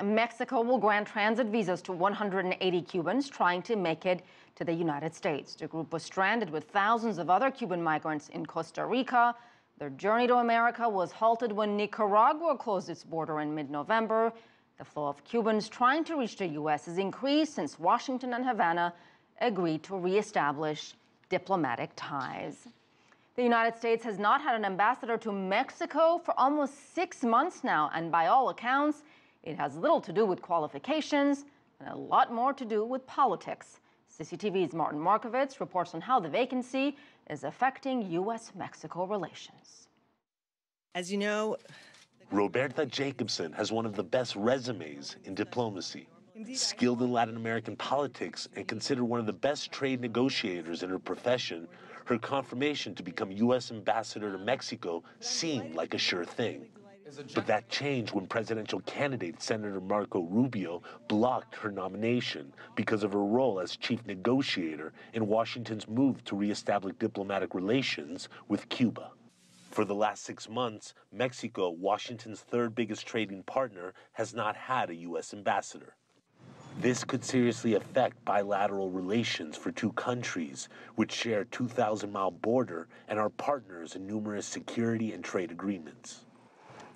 Mexico will grant transit visas to 180 Cubans trying to make it to the United States. The group was stranded with thousands of other Cuban migrants in Costa Rica. Their journey to America was halted when Nicaragua closed its border in mid-November. The flow of Cubans trying to reach the U.S. has increased since Washington and Havana agreed to reestablish diplomatic ties. The United States has not had an ambassador to Mexico for almost 6 months now, and by all accounts, it has little to do with qualifications and a lot more to do with politics. CCTV's Martin Markovits reports on how the vacancy is affecting U.S.-Mexico relations. As you know, Roberta Jacobson has one of the best resumes in diplomacy. Skilled in Latin American politics and considered one of the best trade negotiators in her profession, her confirmation to become U.S. ambassador to Mexico seemed like a sure thing. But that changed when presidential candidate Senator Marco Rubio blocked her nomination because of her role as chief negotiator in Washington's move to reestablish diplomatic relations with Cuba. For the last 6 months, Mexico, Washington's third biggest trading partner, has not had a U.S. ambassador. This could seriously affect bilateral relations for two countries, which share a 2,000-mile border and are partners in numerous security and trade agreements.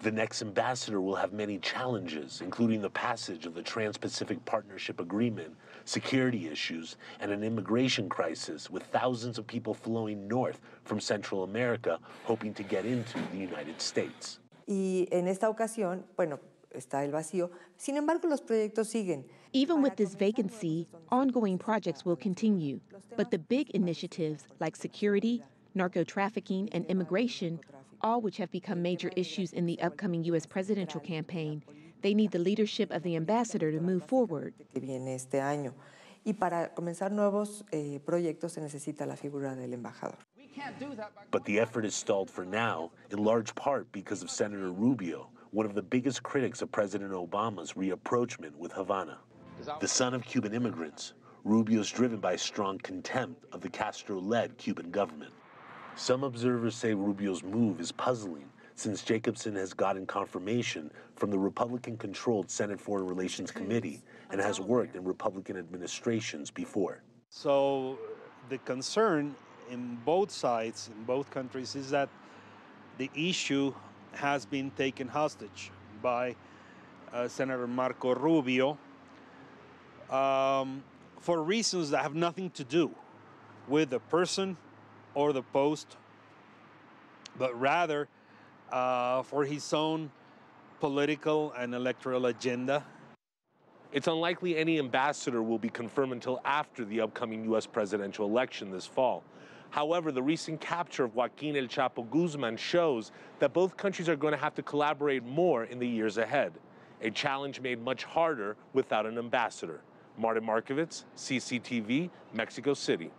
The next ambassador will have many challenges, including the passage of the Trans-Pacific Partnership Agreement, security issues, and an immigration crisis with thousands of people flowing north from Central America hoping to get into the United States. Y en esta ocasión, bueno, está el vacío. Sin embargo, los proyectos siguen. Even with this vacancy, ongoing projects will continue. But the big initiatives like security, narco-trafficking, and immigration, all which have become major issues in the upcoming U.S. presidential campaign, they need the leadership of the ambassador to move forward. Y para comenzar nuevos proyectos se necesita la figura del embajador. But the effort is stalled for now, in large part because of Senator Rubio, one of the biggest critics of President Obama's reapproachment with Havana. The son of Cuban immigrants, Rubio is driven by strong contempt of the Castro-led Cuban government. Some observers say Rubio's move is puzzling, since Jacobson has gotten confirmation from the Republican-controlled Senate Foreign Relations Committee and has worked in Republican administrations before. So the concern in both sides, in both countries, is that the issue has been taken hostage by Senator Marco Rubio for reasons that have nothing to do with the person or the post, but rather for his own political and electoral agenda. It's unlikely any ambassador will be confirmed until after the upcoming U.S. presidential election this fall. However, the recent capture of Joaquin El Chapo Guzman shows that both countries are going to have to collaborate more in the years ahead, a challenge made much harder without an ambassador. Martin Markovits, CCTV, Mexico City.